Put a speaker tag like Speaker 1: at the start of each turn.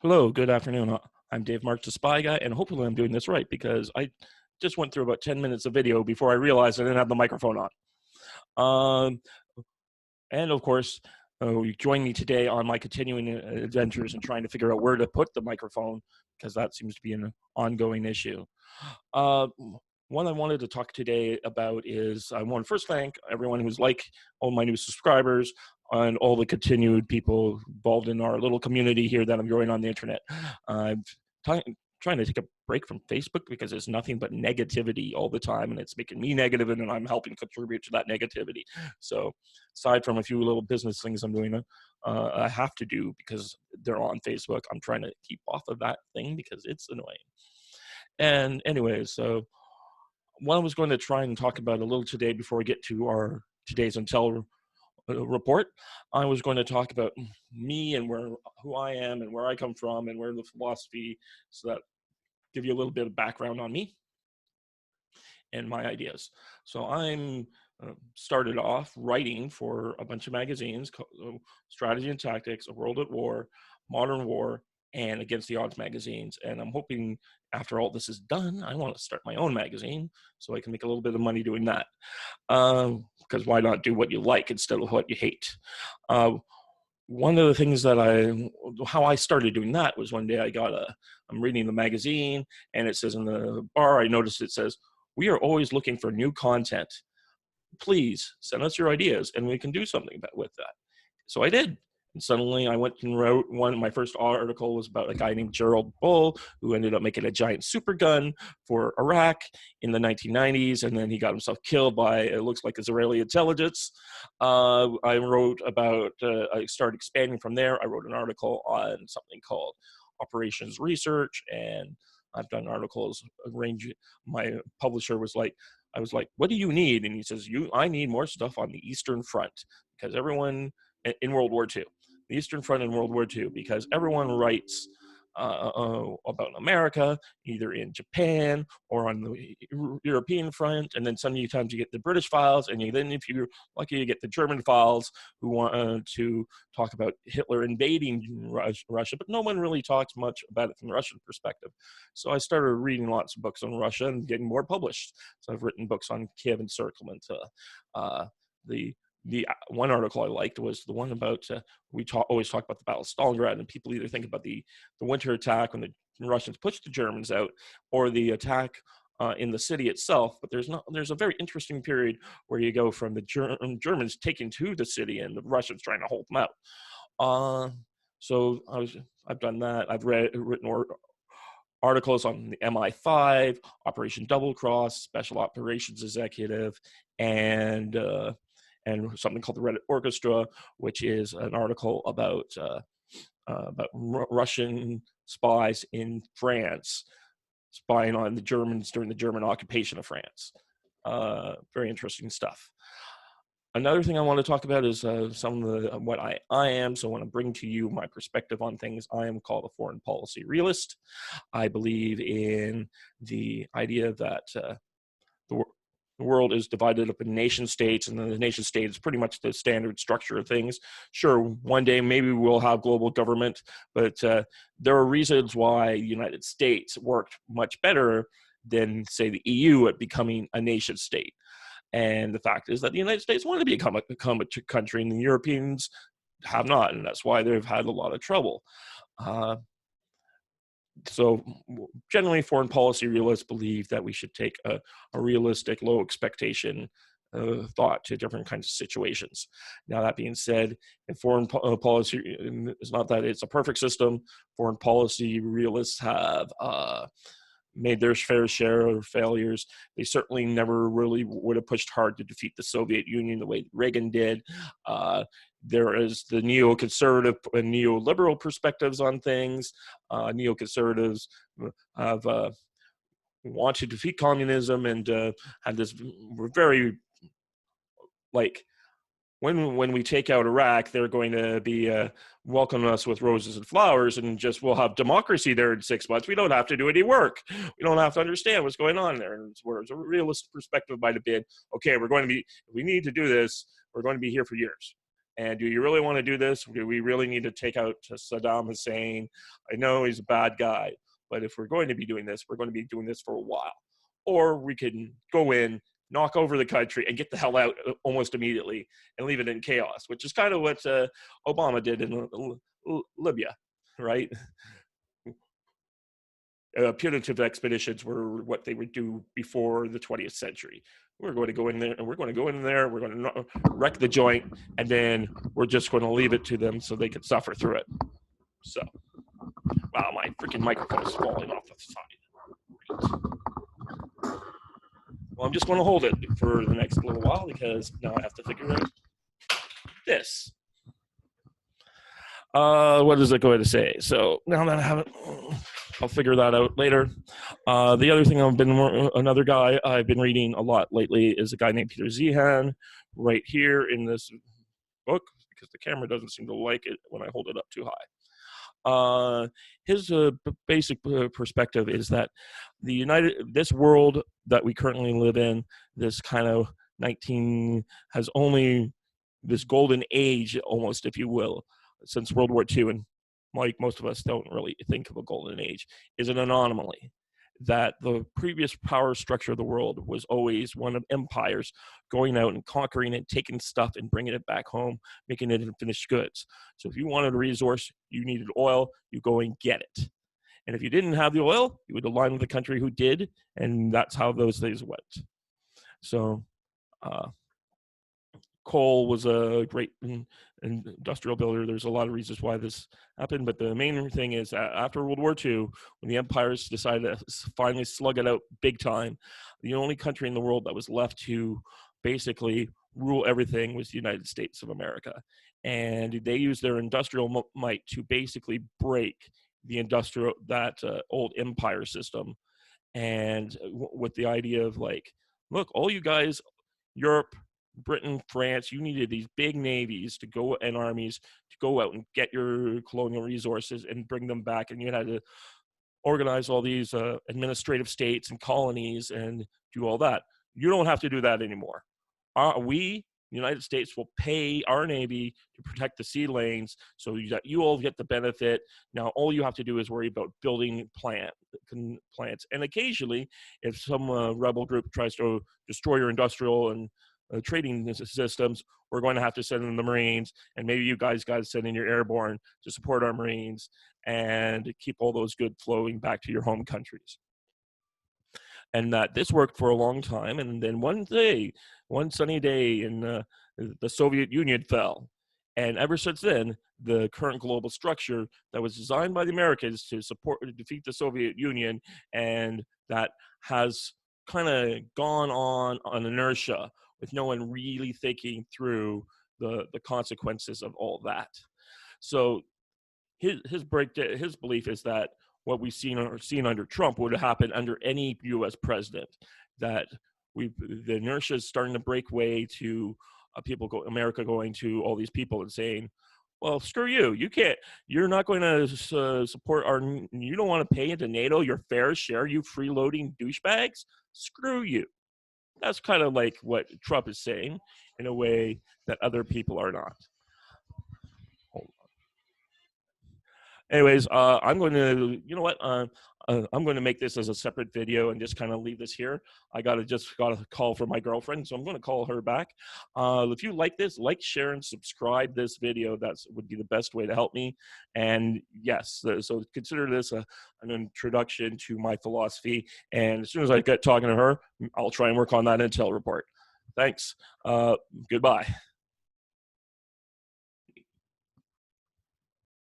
Speaker 1: Hello, good afternoon. I'm Dave Marks, the Spy Guy, and hopefully I'm doing this right because I just went through about 10 minutes of video before I realized I didn't have the microphone on. Um, and of course, you join me today on my continuing adventures and trying to figure out where to put the microphone because that seems to be an ongoing issue. Uh, One I wanted to talk today about is I want to first thank everyone who's like all my new subscribers and all the continued people involved in our little community here that I'm growing on the internet. I'm trying to take a break from Facebook because there's nothing but negativity all the time and it's making me negative and I'm helping contribute to that negativity. So aside from a few little business things I'm doing, I have to do because they're on Facebook, I'm trying to keep off of that thing because it's annoying. And anyway, so what I was going to try and talk about a little today before we get to our today's Intel report, I was going to talk about me and who I am and where I come from and where the philosophy, so that give you a little bit of background on me and my ideas. So I'm started off writing for a bunch of magazines, Strategy and Tactics, A World at War, Modern War, and Against the Odds magazines. And I'm hoping after all this is done, I want to start my own magazine so I can make a little bit of money doing that. Because why not do what you like instead of what you hate? One of the things that how I started doing that was one day I'm reading the magazine and it says in the bar, I noticed it says, "We are always looking for new content. Please send us your ideas and we can do something with that." So I did. And suddenly I went and wrote my first article was about a guy named Gerald Bull who ended up making a giant super gun for Iraq in the 1990s. And then he got himself killed by, it looks like, Israeli intelligence. I started expanding from there. I wrote an article on something called Operations Research, and I've done articles range. My publisher was like, I was like, "What do you need?" And he says, I need more stuff on the Eastern Front because everyone in World War II, the Eastern Front in World War II, because everyone writes about America, either in Japan or on the European front, and then sometimes you get the British files, and then if you're lucky, you get the German files who want to talk about Hitler invading Russia, but no one really talks much about it from the Russian perspective. So I started reading lots of books on Russia and getting more published. So I've written books on Kiev encirclement. The one article I liked was the one about always talk about the Battle of Stalingrad, and people either think about the winter attack when the Russians pushed the Germans out, or the attack in the city itself. But there's a very interesting period where you go from the Germans taking to the city and the Russians trying to hold them out. So I've done that. I've written articles on the MI5, Operation Double Cross, Special Operations Executive, and something called the Reddit Orchestra, which is an article about Russian spies in France spying on the Germans during the German occupation of France. Very interesting stuff. Another thing I want to talk about is some of what I am. So I want to bring to you my perspective on things. I am called a foreign policy realist. I believe in the idea that the world is divided up in nation states, and the nation state is pretty much the standard structure of things. Sure, one day maybe we'll have global government, but there are reasons why the United States worked much better than, say, the EU at becoming a nation state. And the fact is that the United States wanted to become a country, and the Europeans have not, and that's why they've had a lot of trouble. So generally, foreign policy realists believe that we should take a realistic, low expectation thought to different kinds of situations. Now, that being said, in foreign policy, it's not that it's a perfect system. Foreign policy realists have made their fair share of failures. They certainly never really would have pushed hard to defeat the Soviet Union the way Reagan did. There is the neoconservative and neoliberal perspectives on things. Neoconservatives have wanted to defeat communism and had this very, like, when we take out Iraq, they're going to be welcoming us with roses and flowers, and just we'll have democracy there in 6 months. We don't have to do any work. We don't have to understand what's going on there. And whereas a realist perspective might have been, okay, we need to do this, we're going to be here for years. And do you really want to do this? Do we really need to take out Saddam Hussein? I know he's a bad guy, but if we're going to be doing this, we're going to be doing this for a while. Or we can go in, knock over the country, and get the hell out almost immediately and leave it in chaos, which is kind of what Obama did in Libya, right? Punitive expeditions were what they would do before the 20th century. We're going to go in there, and we're going to go in there, we're going to wreck the joint, and then we're just going to leave it to them so they can suffer through it. So, wow, my freaking microphone is falling off the side. Well, I'm just going to hold it for the next little while because now I have to figure out this. What is it going to say? So now that I have it, I'll figure that out later. The other thing another guy I've been reading a lot lately is a guy named Peter Zeihan, right here in this book, because the camera doesn't seem to like it when I hold it up too high. His basic perspective is that this world that we currently live in, this kind of has only this golden age, almost, if you will, since World War II, and like most of us don't really think of a golden age, is an anomaly. That the previous power structure of the world was always one of empires going out and conquering it, taking stuff and bringing it back home, making it into finished goods. So if you wanted a resource, you needed oil, you go and get it. And if you didn't have the oil, you would align with the country who did, and that's how those days went. So coal was a great industrial builder. There's a lot of reasons why this happened, but the main thing is after World War II, when the empires decided to finally slug it out big time, the only country in the world that was left to basically rule everything was the United States of America. And they used their industrial might to basically break the old empire system. And with the idea of like, look, all you guys, Europe, Britain, France, you needed these big navies to go and armies to go out and get your colonial resources and bring them back. And you had to organize all these administrative states and colonies and do all that. You don't have to do that anymore. We, the United States, will pay our Navy to protect the sea lanes so that you all get the benefit. Now, all you have to do is worry about building plants. And occasionally, if some rebel group tries to destroy your industrial and trading systems, we're going to have to send in the Marines, and maybe you guys got to send in your airborne to support our Marines and keep all those goods flowing back to your home countries. And that this worked for a long time, and then one sunny day, in the Soviet Union fell. And ever since then, the current global structure that was designed by the Americans to defeat the Soviet Union, and that has kind of gone on inertia, with no one really thinking through the consequences of all that. So his belief is that what we've seen under Trump would happen under any U.S. president. That the inertia is starting to break way to America going to all these people and saying, well, screw you. You're not going to support you don't want to pay into NATO your fair share, you freeloading douchebags? Screw you. That's kind of like what Trump is saying in a way that other people are not. Hold on. Anyways, I'm going to, I'm going to make this as a separate video and just kind of leave this here. I got a call from my girlfriend, so I'm going to call her back. If you like this, like, share, and subscribe this video. That would be the best way to help me. And yes, so consider this an introduction to my philosophy. And as soon as I get talking to her, I'll try and work on that intel report. Thanks. Goodbye.